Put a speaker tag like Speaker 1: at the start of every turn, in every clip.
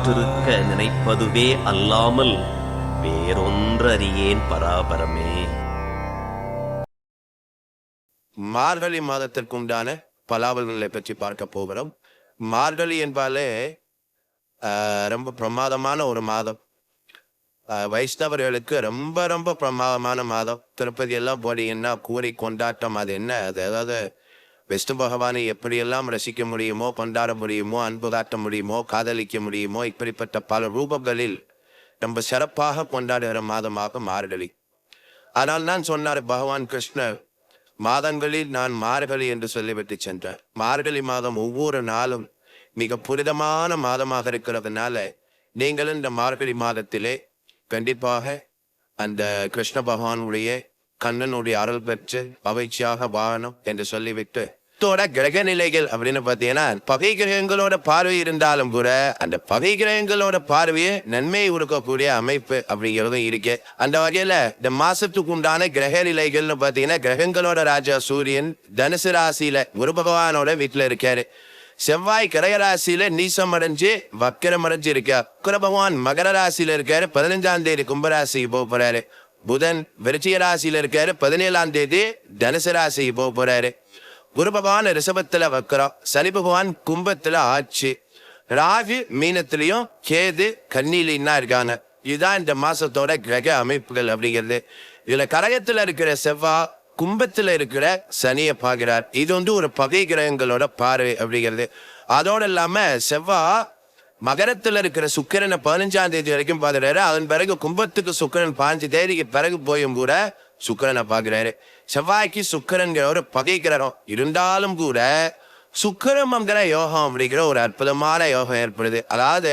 Speaker 1: பெற்றிருக்க நினைப்பதுவே அல்லாமல் வேறொன்றறியேன் பராபரமே.
Speaker 2: மார்கழி மாதத்திற்கு உண்டான பலாபல்களை பற்றி பார்க்க போகிறோம். மார்கழி என்பாலே ரொம்ப பிரமாதமான ஒரு மாதம். வைஷ்ணவர்களுக்கு ரொம்ப ரொம்ப பிரமாதமான மாதம். திருப்பதி எல்லாம் போனீங்கன்னா கூறி கொண்டாட்டம். அது என்ன, அது அதாவது விஷ்ணு பகவானை எப்படியெல்லாம் ரசிக்க முடியுமோ, கொண்டாட முடியுமோ, அன்பு காட்ட முடியுமோ, காதலிக்க முடியுமோ, இப்படிப்பட்ட பல ரூபங்களில் ரொம்ப சிறப்பாக கொண்டாடுகிற மாதமாக மார்கழி. ஆனால் நான் சொன்னார் பகவான் கிருஷ்ணர், மாதங்களில் நான் மார்கழி என்று சொல்லிவிட்டு சென்றார். மார்கழி மாதம் ஒவ்வொரு நாளும் மிக புனிதமான மாதமாக இருக்கிறதுனால நீங்களும் இந்த மார்கழி மாதத்திலே கண்டிப்பாக அந்த கிருஷ்ண பகவானுடைய கண்ணனுடைய அருள் பெற்று மகிழ்ச்சியாக வாழணும் என்று சொல்லிவிட்டு, கிரக நிலைகள் அப்படின்னு பார்த்தீங்கன்னா பகை கிரகங்களோட பார்வை இருந்தாலும் கூட அந்த பகை கிரகங்களோட பார்வையை நன்மையை கொடுக்கக்கூடிய அமைப்பு அப்படிங்கிறதும் இருக்கு. அந்த வகையில இந்த மாசத்துக்கு உண்டான கிரக நிலைகள்னு பார்த்தீங்கன்னா, கிரகங்களோட ராஜா சூரியன் தனுசு ராசியில குரு பகவானோட வீட்டுல இருக்காரு. செவ்வாய் கடகராசியில நீசம் அடைஞ்சு வக்கரம் அடைஞ்சு இருக்கார். குரு பகவான் மகர ராசியில இருக்காரு. 15ஆம் தேதி கும்பராசிக்கு போக போறாரு. புதன் விருச்சிக ராசியில இருக்காரு. 17ஆம் தேதி தனுசு ராசிக்கு போக போறாரு. குரு பகவான் ரிஷபத்துல வக்கரம். சனி பகவான் கும்பத்துல ஆட்சி. ராகு மீனத்திலையும் கேது கன்னியிலின்னா இருக்காங்க. இதுதான் இந்த மாசத்தோட கிரக அமைப்புகள் அப்படிங்கிறது. இதுல கடகத்துல இருக்கிற செவ்வாய் கும்பத்துல இருக்கிற சனியை பார்க்கிறார். இது ஒரு பகை கிரகங்களோட பார்வை அப்படிங்கிறது. அதோடு இல்லாம செவ்வாய் மகரத்துல இருக்கிற சுக்கிரனை 15ஆம் தேதி வரைக்கும் பார்க்கிறாரு. அதன் பிறகு கும்பத்துக்கு சுக்கிரன் 15 தேதிக்கு பிறகு போயும் கூட சுக்கிரனை பார்க்கிறாரு. செவ்வாய்க்கு சுக்கிரன்கிற ஒரு பகை கிரகம் இருந்தாலும் கூட சுக்கிரமங்கிற யோகம் அப்படிங்கிற ஒரு அற்புதமான யோகம் ஏற்படுது. அதாவது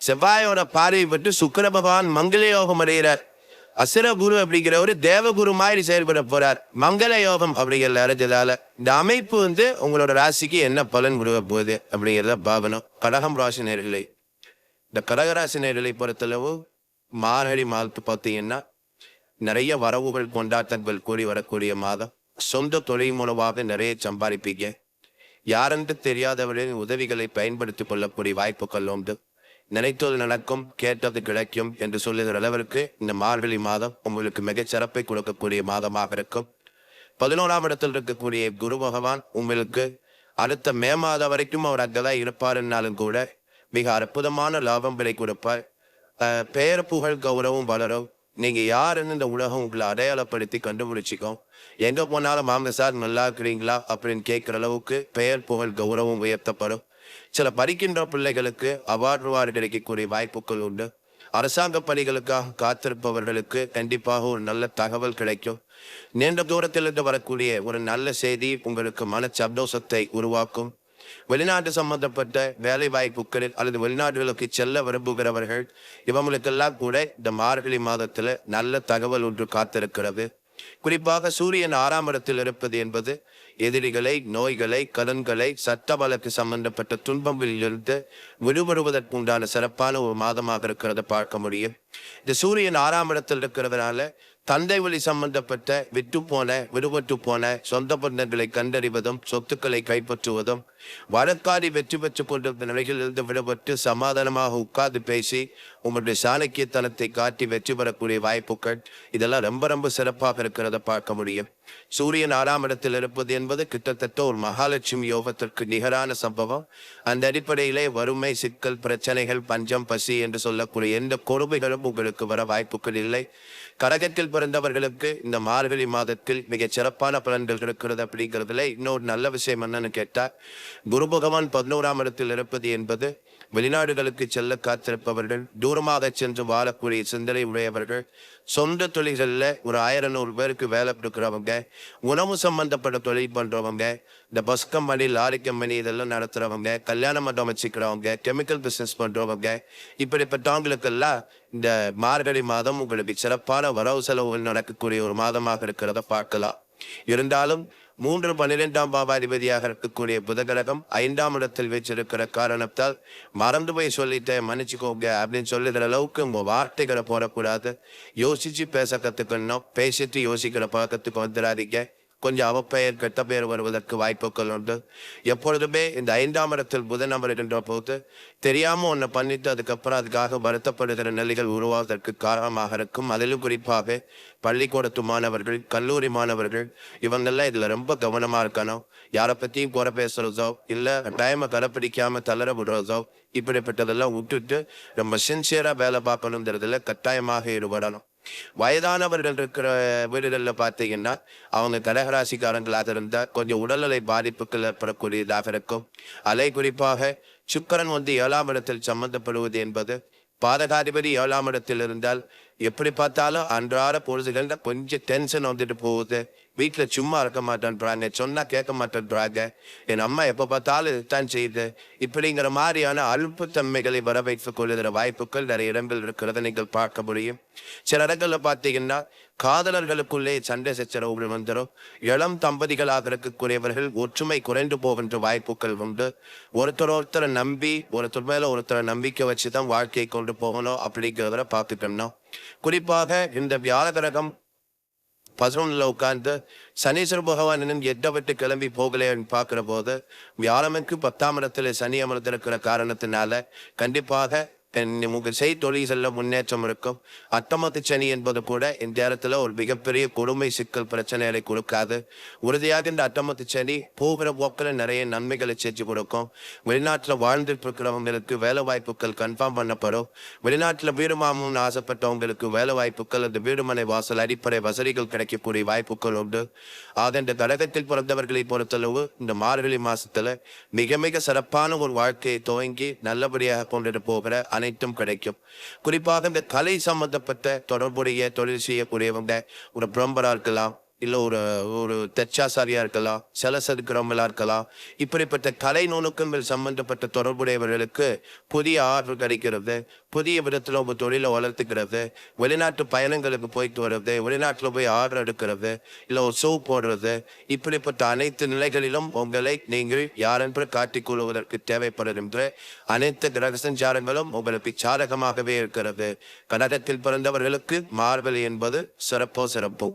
Speaker 2: செவ்வாயோட பார்வை பட்டு சுக்கிர பகவான் மங்கள யோகம் அடைகிறார். அசுர குரு அப்படிங்கிற ஒரு தேவகுரு மாதிரி செயல்பட போறார். மங்கள யோகம் அப்படிங்கிறத அடைஞ்சதால இந்த அமைப்பு உங்களோட ராசிக்கு என்ன பலன் கொடுக்க போகுது அப்படிங்கிறத பாவனம். கடகம் ராசி நேர்களை, இந்த கடகராசி நேர்களை பொறுத்தளவு மார்கழி மாதத்து பார்த்தீங்கன்னா நிறைய வரவுகள் கொண்டாட்டங்கள் கூறி வரக்கூடிய மாதம். சொந்த தொழில் மூலமாக நிறைய சம்பாதிப்பீங்க. யாரென்று தெரியாதவர்களின் உதவிகளை பயன்படுத்திக் கொள்ளக்கூடிய வாய்ப்புகள் உண்டு. நினைத்தது நடக்கும், கேட்டது கிடைக்கும் என்று சொல்லுகிற அளவிற்கு இந்த மார்கழி மாதம் உங்களுக்கு மிகச் சிறப்பை கொடுக்கக்கூடிய மாதமாக இருக்கும். 11ஆம் இடத்தில் இருக்கக்கூடிய குரு பகவான் உங்களுக்கு அடுத்த மே மாதம் வரைக்கும் அவர் அங்கதான் இருப்பாருன்னாலும் கூட மிக அற்புதமான லாபம் விலை கொடுப்பார். பெயர் புகழ் கௌரவம் வளரும். நீங்க யாருன்னு இந்த உலகம் உங்களை அடையாளப்படுத்தி கண்டுபிடிச்சிக்கும். எங்க போனாலும் மாம சார் நல்லா இருக்கிறீங்களா அப்படின்னு கேட்கிற அளவுக்கு பெயர் புகழ் கௌரவம் உயர்த்தப்படும். சில படிக்கின்ற பிள்ளைகளுக்கு அவார்டு கிடைக்கக்கூடிய வாய்ப்புகள் உண்டு. அரசாங்க பணிகளுக்காக காத்திருப்பவர்களுக்கு கண்டிப்பாக ஒரு நல்ல தகவல் கிடைக்கும். நீண்ட தூரத்திலிருந்து வரக்கூடிய ஒரு நல்ல செய்தி உங்களுக்கு மன சந்தோஷத்தை உருவாக்கும். வெளிநாட்டு சம்பந்தப்பட்ட வேலை வாய்ப்புகளில் அல்லது வெளிநாடுகளுக்கு செல்ல விரும்புகிறவர்கள் இவங்களுக்கெல்லாம் கூட இந்த மார்கழி மாதத்துல நல்ல தகவல் ஒன்று காத்திருக்கிறது. குறிப்பாக சூரியன் 6ஆம் இடத்தில் இருப்பது என்பது எதிரிகளை, நோய்களை, கடன்களை, சட்ட வழக்கு சம்பந்தப்பட்ட துன்பங்களிலிருந்து விடுபடுவதற்கு உண்டான சிறப்பான ஒரு மாதமாக இருக்கிறத பார்க்க முடியும். இந்த சூரியன் 6ஆம் இடத்தில் இருக்கிறதுனால தந்தை வழி சம்பந்தப்பட்ட விடுபட்டு போன சொந்த பந்தங்களை கண்டறிவதும் சொத்துக்களை கைப்பற்றுவதும், வழக்காடி வெற்றி பெற்றுக் கொண்டிருந்த நிலைகளிலிருந்து விடுபட்டு சமாதானமாக உட்கார்ந்து பேசி உங்களுடைய சாணக்கியத்தனத்தை காட்டி வெற்றி பெறக்கூடிய வாய்ப்புகள் இதெல்லாம் ரொம்ப ரொம்ப சிறப்பாக இருக்கிறத பார்க்க முடியும். சூரியன் 6ஆம் இடத்தில் இருப்பது என்பது கிட்டத்தட்ட ஒரு மகாலட்சுமி யோகத்திற்கு நிகரான சம்பவம். அந்த அடிப்படையிலே வறுமை, சிக்கல், பிரச்சனைகள், பஞ்சம், பசி என்று சொல்லக்கூடிய எந்த கொடுமைகளும் உங்களுக்கு வர வாய்ப்புகள் இல்லை. கடகத்தில் பிறந்தவர்களுக்கு இந்த மார்கழி மாதத்தில் மிகச் சிறப்பான பலன்கள் இருக்கிறது. அப்படிங்கிறதுல இன்னொரு நல்ல விஷயம் என்னன்னு கேட்டா, குரு பகவான் 11ஆம் இடத்தில் இருப்பது என்பது வெளிநாடுகளுக்கு செல்ல காத்திருப்பவர்கள், தூரமாக சென்று வாழக்கூடிய சிந்தனை உடையவர்கள், சொந்த தொழில்களில் ஒரு 1000-100 பேருக்கு வேலை கொடுக்குறவங்க, உணவு சம்பந்தப்பட்ட தொழில் பண்றவங்க, இந்த பஸ் கம்பெனி, லாரி கம்பெனி இதெல்லாம் நடத்துறவங்க, கல்யாண மண்டபம் வச்சுக்கிறவங்க, கெமிக்கல் பிசினஸ் பண்றவங்க, இப்படிப்பட்டவங்களுக்கெல்லாம் இந்த மார்கழி மாதம் உங்களுக்கு சிறப்பான வரவு செலவுகள் நடக்கக்கூடிய ஒரு மாதமாக இருக்கிறத பார்க்கலாம். இருந்தாலும் 3-12ஆம் பாவாதிபதியாக இருக்கக்கூடிய புதகிரகம் 5ஆம் இடத்தில் வச்சிருக்கிற காரணத்தால் மறந்து போய் சொல்லிட்டேன் மன்னிச்சுக்கோங்க அப்படின்னு சொல்லுகிற அளவுக்கு உங்க வார்த்தைகளை போடக்கூடாது. யோசிச்சு பேச கத்துக்கணும். பேசிட்டு யோசிக்கிற பழக்கத்துக்கு வந்துடாதீங்க. கொஞ்சம் அவப்பெயர் கெட்ட பெயர் வருவதற்கு வாய்ப்புகள் உண்டு. எப்பொழுதுமே இந்த 5ஆம் இடத்தில் புதன் அமர்கின்ற போது தெரியாமல் ஒன்று பண்ணிட்டு அதுக்கப்புறம் அதுக்காக வருத்தப்படுகிற நிலைகள் உருவாவதற்கு காரணமாக இருக்கும். அதிலும் குறிப்பாக பள்ளிக்கூடத்து மாணவர்கள், கல்லூரி மாணவர்கள் இவங்கெல்லாம் இதில் ரொம்ப கவனமாக இருக்கணும். யாரை பற்றியும் குறை பேசுகிறதோ இல்லை டைமை கடைப்பிடிக்காமல் தளர விடுறதோ இப்படிப்பட்டதெல்லாம் விட்டுட்டு ரொம்ப சின்சியராக வேலை பார்க்கணுங்கிறதுல கட்டாயமாக ஈடுபடணும். வயதானவர்கள் இருக்கிற வீடுகளில் பார்த்தீங்கன்னா அவங்க கடகராசிக்காரங்களாக இருந்தால் கொஞ்சம் உடல்நிலை பாதிப்புகள் ஏற்படக்கூடியதாக இருக்கும். அதை குறிப்பாக சுக்கிரன் 7ஆம் இடத்தில் சம்பந்தப்படுவது என்பது பாதகாதிபதி 7ஆம் இடத்தில் இருந்தால் எப்படி பார்த்தாலும் அன்றாட பொழுதுகளில் கொஞ்சம் டென்ஷன் வந்துட்டு போகுது. வீட்டில் சும்மா இருக்க மாட்டேன்றாங்க, சொன்னால் கேட்க மாட்டேன்றாங்க, என் அம்மா எப்போ பார்த்தாலும் இதுதான் செய்யுது, இப்படிங்கிற மாதிரியான அல்பத்தன்மைகளை வர வைத்துக் கொள்ளுகிற வாய்ப்புகள் நிறைய இடங்கள் இருக்கிறத நீங்கள் பார்க்க முடியும். சில இடங்களில் பார்த்தீங்கன்னா காதலர்களுக்குள்ளே சண்டை சச்சரவுகள் வந்துடும். இளம் தம்பதிகளாக இருக்கக்கூடியவர்கள் ஒற்றுமை குறைந்து போகின்ற வாய்ப்புகள் உண்டு. ஒருத்தரை நம்பி ஒருத்தர் மேல ஒருத்தரை நம்பிக்கை வச்சுதான் வாழ்க்கையை கொண்டு போகணும் அப்படிங்கிறத பார்த்துக்கணும். குறிப்பாக இந்த வியாழ கிரகம் 11 உட்கார்ந்து சனீஸ்வர பகவானின் 8 விட்டு கிளம்பி போகலேன்னு பார்க்கிற போது வியாழனுக்கு 10ஆம் இடத்துல சனி அமர்ந்திருக்கிற காரணத்தினால கண்டிப்பாக உங்கள் தொழில்கள்ல முன்னேற்றம் இருக்கும். அட்டமத்து சனி என்பது கூட இந்த இடத்துல ஒரு மிகப்பெரிய கொடுமை சிக்கல் பிரச்சனைகளை கொடுக்காது. உறுதியாக இந்த அட்டமத்து சனி போகிற போக்கில் நிறைய நன்மைகளை செஞ்சு கொடுக்கும். வெளிநாட்டில் வாழ்ந்துட்டு இருக்கிறவங்களுக்கு வேலை வாய்ப்புகள் கன்ஃபார்ம் பண்ணப்படும். வெளிநாட்டில் வீடு மாமூன்னு ஆசைப்பட்டவங்களுக்கு வேலை வாய்ப்புகள், அந்த வீடுமனை வாசல் அடிப்படை வசதிகள் கிடைக்கக்கூடிய வாய்ப்புகள் உண்டு. ஆக இந்த கடகத்தில் பிறந்தவர்களை பொறுத்தளவு இந்த மார்கழி மாசத்துல மிக மிக சிறப்பான ஒரு வாழ்க்கையை துவங்கி நல்லபடியாக கொண்டுட்டு போகிற அனைத்தும் கிடைக்கும். குறிப்பாக இந்த கலை சம்பந்தப்பட்ட தொடர்புடைய தொழில் செய்யக்கூடியவங்க ஒரு பிரம்பரா இருக்கலாம், இல்லை ஒரு தச்சாசாரியா இருக்கலாம், சில செதுக்கிறவங்களா இருக்கலாம். இப்படிப்பட்ட கலை நுணுக்கங்கள் சம்பந்தப்பட்ட தொடர்புடையவர்களுக்கு புதிய ஆர்வம் கிடைக்கிறது, புதிய விதத்தில் ஒரு தொழிலை வளர்த்துக்கிறது, வெளிநாட்டு பயணங்களுக்கு போயிட்டு வர்றது, வெளிநாட்டில் போய் ஆர்டர் எடுக்கிறது, இல்லை ஒரு ஷோ போடுறது, இப்படிப்பட்ட அனைத்து நிலைகளிலும் உங்களை நீங்கள் யாரென்று காட்டிக்கொள்வதற்கு தேவைப்படுகின்ற அனைத்து கிரக சஞ்சாரங்களும் உங்களுக்கு சாதகமாகவே இருக்கிறது. கடகத்தில் பிறந்தவர்களுக்கு மார்கழி என்பது சிறப்போ சிறப்பு.